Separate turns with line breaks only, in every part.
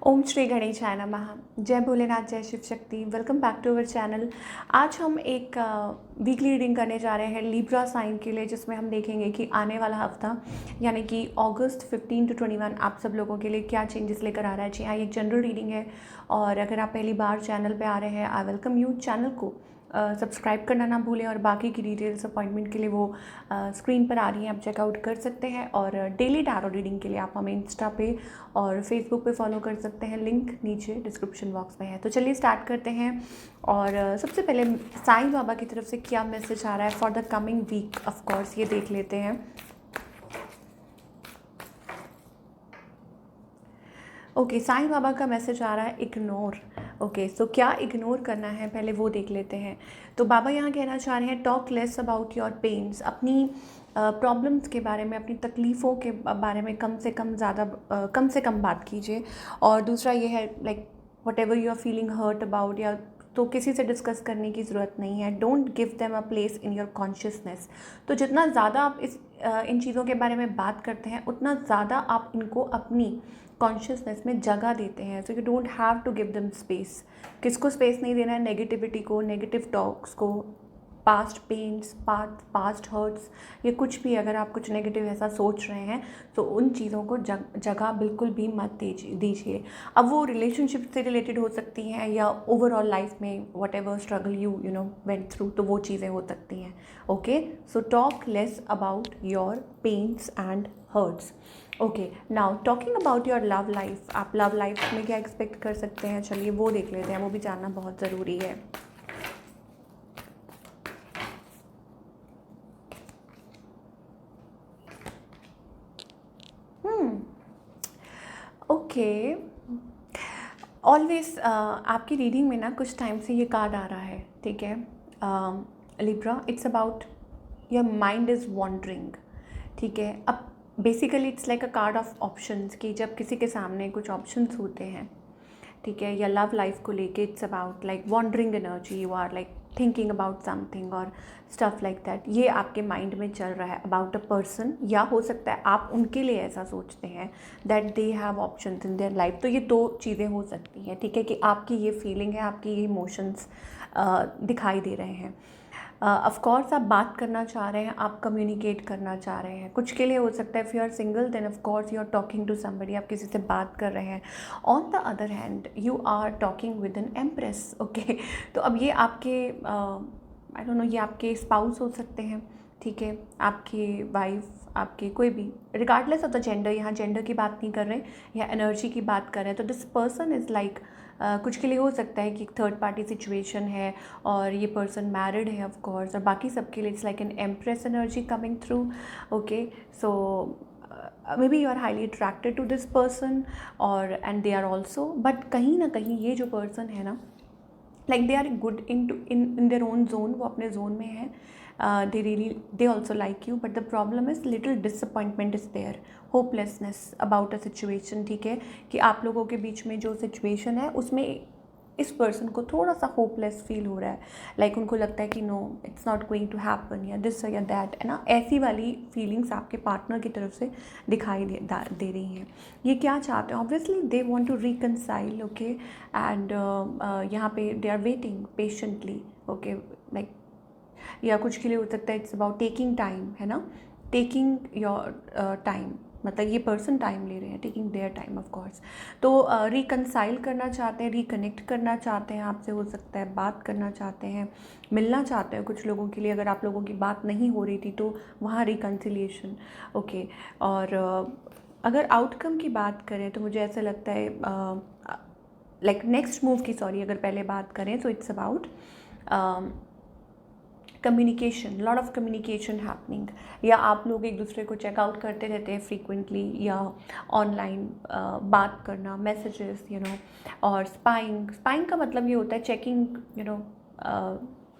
ओम श्री गणेशाय नमः। जय भोलेनाथ, जय Shiv Shakti. Welcome back to our channel. आज हम एक वीकली रीडिंग करने जा रहे हैं लिब्रा साइन के लिए, जिसमें हम देखेंगे कि आने वाला हफ्ता यानी कि अगस्त 15 to 21 आप सब लोगों के लिए क्या चेंजेस लेकर आ रहा है। जी हाँ, ये एक जनरल रीडिंग है और अगर आप पहली बार चैनल पे आ रहे हैं, आई वेलकम यू। चैनल को सब्सक्राइब करना ना भूलें और बाकी की डिटेल्स अपॉइंटमेंट के लिए वो स्क्रीन पर आ रही हैं, आप चेकआउट कर सकते हैं। और डेली टैरो रीडिंग के लिए आप हमें इंस्टा पे और फेसबुक पे फॉलो कर सकते हैं, लिंक नीचे डिस्क्रिप्शन बॉक्स में है। तो चलिए स्टार्ट करते हैं। और सबसे पहले साईं बाबा की तरफ से क्या मैसेज आ रहा है for the coming week, of course ये देख लेते हैं। ओके, साईं बाबा का मैसेज आ रहा है इग्नोर। ओके, सो क्या इग्नोर करना है पहले वो देख लेते हैं। तो बाबा यहाँ कहना चाह रहे हैं talk less about your pains. अपनी प्रॉब्लम्स के बारे में, अपनी तकलीफ़ों के बारे में कम से कम बात कीजिए। और दूसरा ये है like whatever you are feeling hurt about, या तो किसी से डिस्कस करने की ज़रूरत नहीं है। Don't give them a place in your consciousness. तो जितना ज़्यादा आप इन चीज़ों के बारे में बात करते हैं, उतना ज़्यादा आप इनको अपनी कॉन्शियसनेस में जगह देते हैं। So you don't have to give them space. किसको स्पेस नहीं देना है? नेगेटिविटी को, नेगेटिव टॉक्स को, पास्ट पेन्स, पास्ट हर्ट्स, ये कुछ भी अगर आप कुछ नेगेटिव ऐसा सोच रहे हैं तो उन चीज़ों को जगह बिल्कुल भी मत दीजिए। अब वो रिलेशनशिप से रिलेटेड हो सकती हैं या ओवरऑल लाइफ में whatever struggle you know went through, तो वो चीज़ें हो सकती हैं। Okay, so talk less about your pains and hurts. Okay, now talking about your love life. आप लव लाइफ में क्या एक्सपेक्ट कर सकते हैं, चलिए वो देख लेते हैं, वो भी जानना बहुत ज़रूरी है। ओके, ऑलवेज आपकी रीडिंग में ना कुछ टाइम से ये कार्ड आ रहा है, ठीक है। Libra, it's about your mind is wandering, ठीक है। अब basically it's like a card of options, कि जब किसी के सामने कुछ ऑप्शंस होते हैं, ठीक है, या लव लाइफ को लेके it's about like wandering energy, you are like thinking about something और स्टफ लाइक दैट। ये आपके माइंड में चल रहा है अबाउट अ पर्सन, या हो सकता है आप उनके लिए ऐसा सोचते हैं that they have options in their life. तो ये दो चीज़ें हो सकती हैं, ठीक है, कि आपकी ये फीलिंग है, आपकी ये इमोशंस दिखाई दे रहे हैं। ऑफ कोर्स आप बात करना चाह रहे हैं, आप कम्युनिकेट करना चाह रहे हैं। कुछ के लिए हो सकता है if you are single then of course you are talking to somebody, आप किसी से बात कर रहे हैं। On the other hand you are talking with an empress. Okay, तो अब ये आपके आई डोंट नो, ये आपके स्पाउस हो सकते हैं, ठीक है, आपकी वाइफ, आपके कोई भी, रिगार्डलेस ऑफ द जेंडर। यहाँ जेंडर की बात नहीं कर रहे हैं या एनर्जी की बात कर रहे हैं। तो दिस पर्सन इज़ लाइक कुछ के लिए हो सकता है कि थर्ड पार्टी सिचुएशन है और ये पर्सन मैरिड है ऑफ कोर्स, और बाकी सबके लिए it's like an empress energy coming through. Okay, so maybe you are highly attracted to this person और and they are also, but कहीं ना कहीं ये जो पर्सन है ना, like they are good in their own zone, वो अपने जोन में है। They also like you, but the problem is little disappointment is there, hopelessness about a situation, ठीक है, कि आप लोगों के बीच में जो सिचुएशन है उसमें इस पर्सन को थोड़ा सा होपलेस फील हो रहा है। लाइक उनको लगता है कि no it's not going to happen, या दिस या दैट, है ना, ऐसी वाली फीलिंग्स आपके पार्टनर की तरफ से दिखाई दे रही हैं। ये क्या चाहते हैं? Obviously they want to reconcile, okay, and यहाँ पे they are waiting patiently, okay, like, या कुछ के लिए हो सकता है इट्स अबाउट टेकिंग टाइम, है ना, टेकिंग योर टाइम, मतलब ये पर्सन टाइम ले रहे हैं, taking their time of course. तो रिकनसाइल करना चाहते हैं, रिकनेक्ट करना चाहते हैं आपसे, हो सकता है बात करना चाहते हैं, मिलना चाहते हैं कुछ लोगों के लिए। अगर आप लोगों की बात नहीं हो रही थी तो वहाँ रिकन्सिलिएशन, ओके। और अगर आउटकम की बात करें तो मुझे ऐसा लगता है लाइक नेक्स्ट मूव की, सॉरी, अगर पहले बात करें तो it's about communication, lot of communication happening, या आप लोग एक दूसरे को चेकआउट करते रहते हैं फ्रीक्वेंटली, या ऑनलाइन बात करना, मैसेजेस, यू नो। और स्पाइंग का मतलब ये होता है चेकिंग, यू नो,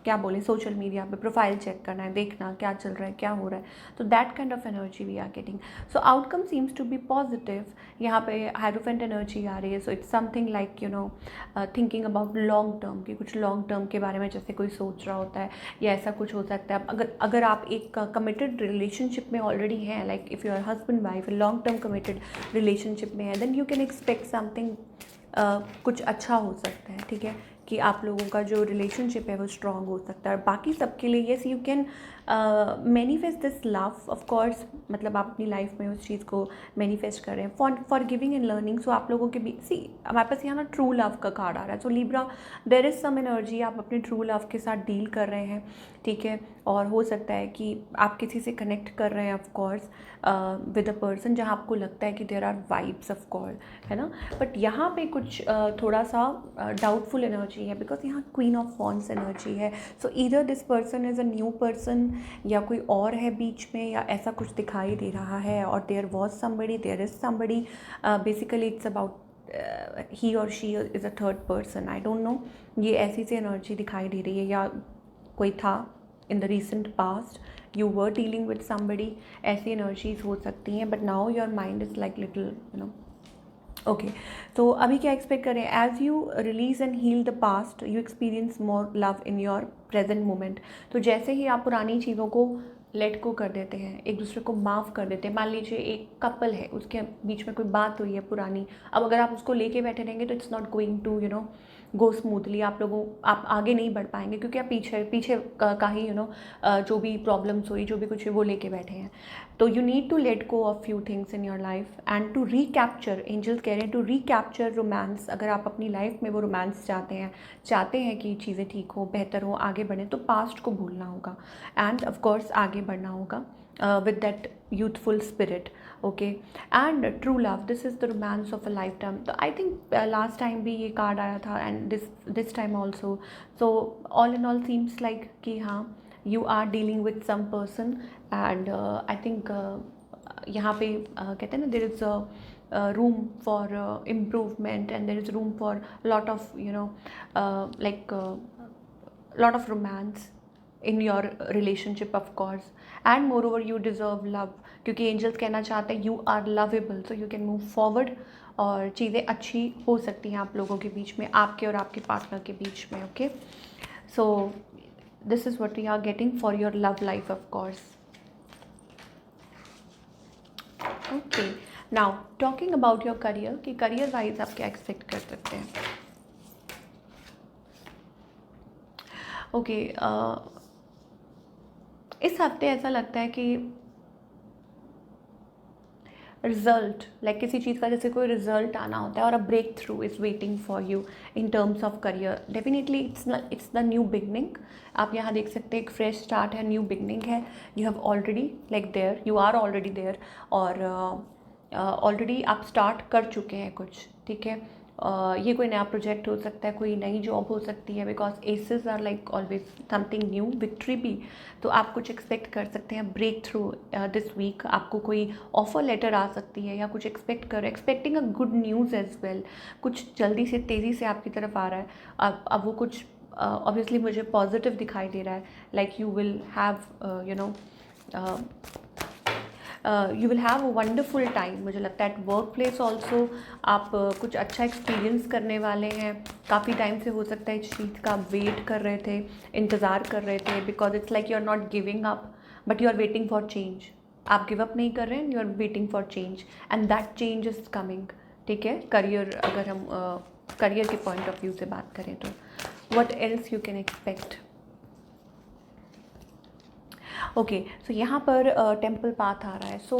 क्या बोले, सोशल मीडिया पे प्रोफाइल चेक करना है, देखना क्या चल रहा है, क्या हो रहा है। तो that kind of energy we are getting. So outcome seems to be positive. यहाँ पे हायरोफेंट एनर्जी आ रही है, so it's something like, you know, thinking about long term, की कुछ लॉन्ग टर्म के बारे में जैसे कोई सोच रहा होता है, या ऐसा कुछ हो सकता है। अगर आप एक कमिटेड रिलेशनशिप में ऑलरेडी हैं, like if you are husband wife, long term committed relationship में है, then you can expect something कुछ अच्छा हो सकता है, ठीक है, कि आप लोगों का जो रिलेशनशिप है वो स्ट्रॉन्ग हो सकता है। और बाकी सबके लिए yes you can manifest this love of course, मतलब आप अपनी लाइफ में उस चीज़ को मैनिफेस्ट कर रहे हैं for giving and learning. So आप लोगों के बीच सी हमारे पास यहाँ ना ट्रू लव का कार्ड आ रहा है। So Libra there is some energy, आप अपने ट्रू लव के साथ डील कर रहे हैं, ठीक है, और हो सकता है कि आप किसी से कनेक्ट कर रहे हैं of course with a person जहाँ आपको लगता है कि there are vibes of course, है ना। बट यहाँ पे कुछ थोड़ा सा डाउटफुल एनर्जी है, बिकॉज यहाँ क्वीन ऑफ वॉन्ड्स एनर्जी है। So either this person is a new person, या कोई और है बीच में, या ऐसा कुछ दिखाई दे रहा है। और there was somebody, there is somebody, basically it's about he और she is a third person, I don't know. ये ऐसी सी एनर्जी दिखाई दे रही है, या कोई था in the recent past you were dealing with somebody, ऐसी एनर्जीज हो सकती हैं। But now your mind is like little you know okay. तो अभी क्या एक्सपेक्ट करें, as you release and heal the past you experience more love in your present moment. तो जैसे ही आप पुरानी चीज़ों को लेट को कर देते हैं, एक दूसरे को माफ़ कर देते हैं, मान लीजिए एक कपल है, उसके बीच में कोई बात हुई है पुरानी, अब अगर आप उसको लेके बैठे रहेंगे तो it's not going to you know go smoothly, आप आगे नहीं बढ़ पाएंगे, क्योंकि आप पीछे पीछे का ही जो भी प्रॉब्लम्स हुई, जो भी कुछ है वो लेके बैठे हैं। तो you need to let go of few things in your life and to recapture, angels कह रहे हैं टू रिकैप्चर रोमांस। अगर आप अपनी लाइफ में वो रोमांस चाहते हैं कि चीज़ें ठीक हो, बेहतर हो, आगे बढ़ें, तो पास्ट को भूलना होगा एंड ऑफ कोर्स आगे बढ़ना होगा with that youthful spirit, okay। and true love, this is the romance of a lifetime। तो I think last time भी ये कार्ड आया था and this time also। so all in all seems like कि हाँ you are dealing with some person and I think यहाँ पे कहते हैं ना there is a room for improvement and there is room for lot of lot of romance in your relationship of course and moreover you deserve love, क्योंकि angels कहना चाहते हैं you are lovable so you can move forward और चीज़ें अच्छी हो सकती हैं आप लोगों के बीच में, आपके और आपके पार्टनर के बीच में, okay. so this is what we are getting for your love life of course, okay। now talking about your career कि career wise आप क्या expect कर सकते हैं, ओके। इस हफ्ते ऐसा लगता है कि रिजल्ट लाइक किसी चीज़ का जैसे कोई रिजल्ट आना होता है और a breakthrough is waiting for you in terms of career, definitely it's the new beginning. आप यहाँ देख सकते हैं एक फ्रेश स्टार्ट है, न्यू बिगनिंग है, you have already like there, you are already there, और ऑलरेडी आप स्टार्ट कर चुके हैं कुछ, ठीक है। ये कोई नया प्रोजेक्ट हो सकता है, कोई नई जॉब हो सकती है, because aces are like always something new, victory भी। तो आप कुछ एक्सपेक्ट कर सकते हैं ब्रेक थ्रू दिस वीक, आपको कोई ऑफर लेटर आ सकती है या कुछ expecting a good news as well, कुछ जल्दी से तेज़ी से आपकी तरफ आ रहा है। अब वो कुछ ऑब्वियसली मुझे पॉजिटिव दिखाई दे रहा है, like you will have you will have a wonderful time. मुझे लगता है एट वर्क प्लेस ऑल्सो आप कुछ अच्छा एक्सपीरियंस करने वाले हैं। काफ़ी टाइम से हो सकता है इस चीज़ का आप वेट कर रहे थे, इंतज़ार कर रहे थे, because it's like you are not giving up but you are waiting for change. आप गिव अप नहीं कर रहे हैं, you are waiting for change and that change is coming, ठीक है। करियर, अगर हम करियर के पॉइंट ऑफ व्यू से बात करें तो what else you can expect, okay. So यहाँ पर टेम्पल पाथ आ रहा है। सो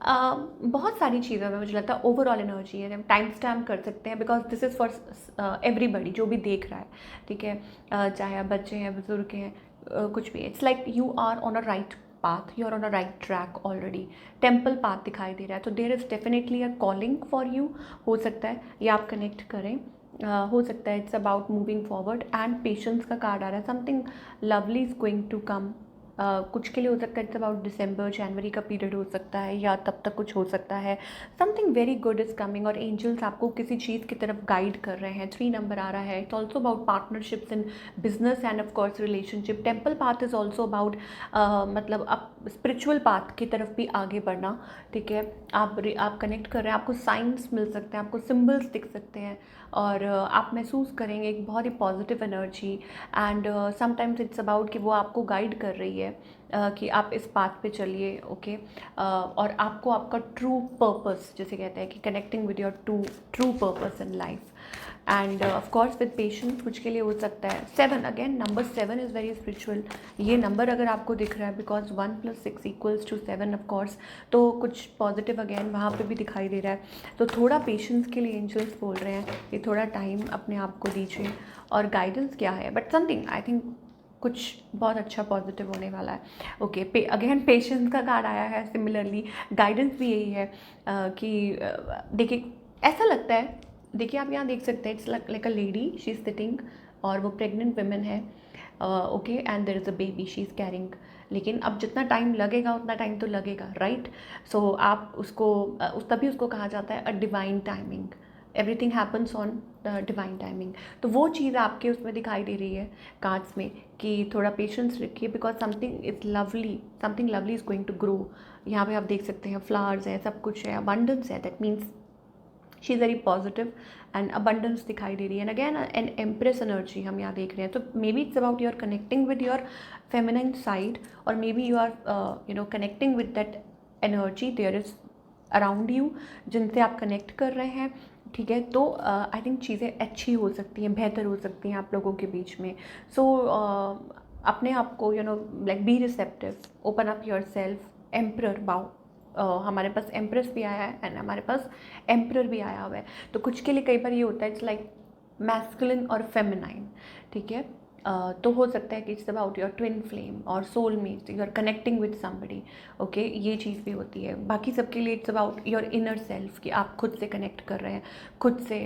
बहुत सारी चीज़ों में मुझे लगता है ओवरऑल एनर्जी है, टाइम स्टैम्प कर सकते हैं, because this is for everybody जो भी देख रहा है, ठीक है। चाहे आप बच्चे हैं, बुजुर्ग हैं, कुछ भी, it's like you are on a right path, you are on a right track already. Temple path दिखाई दे रहा है, तो there is definitely a calling for you, हो सकता है या आप कनेक्ट करें, हो सकता है it's about moving forward and patience का कार्ड आ रहा है, something lovely is going to come. कुछ के लिए हो सकता है इट्स अबाउट दिसंबर जनवरी का पीरियड हो सकता है, या तब तक कुछ हो सकता है, something very good is coming, और एंजल्स आपको किसी चीज़ की तरफ गाइड कर रहे हैं। 3 नंबर आ रहा है, it's also about partnerships in business end of course relationship. Temple path is also about मतलब आप स्पिरिचुअल पाथ की तरफ भी आगे बढ़ना, ठीक है। आप कनेक्ट कर रहे हैं, आपको साइंस मिल सकते हैं, आपको सिम्बल्स दिख सकते हैं, और आप महसूस करेंगे एक बहुत ही positive energy and sometimes it's about कि वो आपको गाइड कर रही है कि आप इस पाथ पे चलिए, ओके। और आपको आपका ट्रू पर्पस, जैसे कहते हैं कि connecting with your true purpose in life, end of course with patience कुछ के लिए हो सकता है। 7 again, number 7 is very spiritual. ये नंबर अगर आपको दिख रहा है, बिकॉज 1 + 6 = 7 ऑफ कोर्स, तो कुछ पॉजिटिव अगेन वहाँ पे भी दिखाई दे रहा है। तो थोड़ा पेशेंस के लिए एंजल्स बोल रहे हैं कि थोड़ा टाइम अपने आप को दीजिए। और गाइडेंस क्या है, बट समथिंग आई थिंक कुछ बहुत अच्छा पॉजिटिव होने वाला है, ओके। अगेन पेशेंस का कार्ड आया है, सिमिलरली गाइडेंस भी यही है कि देखिए ऐसा लगता है, देखिए आप यहाँ देख सकते हैं, it's like a lady, she is sitting, और वो प्रेग्नेंट वुमेन है, okay, and there is a baby she is carrying. लेकिन अब जितना टाइम लगेगा उतना टाइम तो लगेगा, राइट। सो आप उसको तभी उसको कहा जाता है a divine timing, everything happens on the divine timing. तो वो चीज़ आपके उसमें दिखाई दे रही है कार्ड्स में कि थोड़ा पेशेंस रखिए, because something lovely is going to grow. यहाँ पे आप देख सकते हैं फ्लावर्स है, सब कुछ है, अबंडेंस है, that means she is very positive and abundance दिखाई दे रही है। And again an empress energy हम यहाँ देख रहे हैं। तो maybe it's about you are connecting with your feminine side, और maybe you are connecting with that energy there is around you, जिनसे आप कनेक्ट कर रहे हैं, ठीक है। तो आई थिंक चीज़ें अच्छी हो सकती हैं, बेहतर हो सकती हैं आप लोगों के बीच में। सो अपने आप को like be receptive, open up your self. Emperor बाउ, हमारे पास एम्प्रेस भी आया है एंड हमारे पास एम्प्रर भी आया हुआ है। तो कुछ के लिए कई बार ये होता है, इट्स लाइक मैस्कुलिन और फेमिनाइन, ठीक है। तो हो सकता है कि it's about your twin flame और soulmate, you are connecting with somebody, okay, ये चीज़ भी होती है। बाकी सबके लिए it's about your inner self, कि आप खुद से कनेक्ट कर रहे हैं, खुद से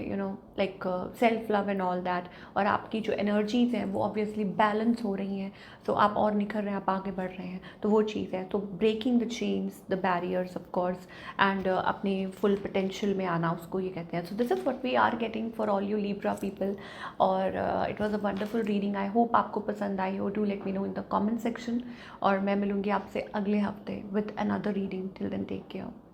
like self love and all that. और आपकी जो एनर्जीज़ हैं वो ऑब्वियसली बैलेंस हो रही हैं, तो आप और निखर रहे हैं, आप आगे बढ़ रहे हैं, तो वो चीज़ है। तो breaking the chains, the barriers of course, and अपने फुल पोटेंशियल में आना, उसको ये कहते हैं। So this is what we are getting for all you Libra people. और it was a wonderful reading, I hope आपको पसंद आई हो। Do let me know in the comment section, और मैं मिलूंगी आपसे अगले हफ्ते with another reading. Till then take care.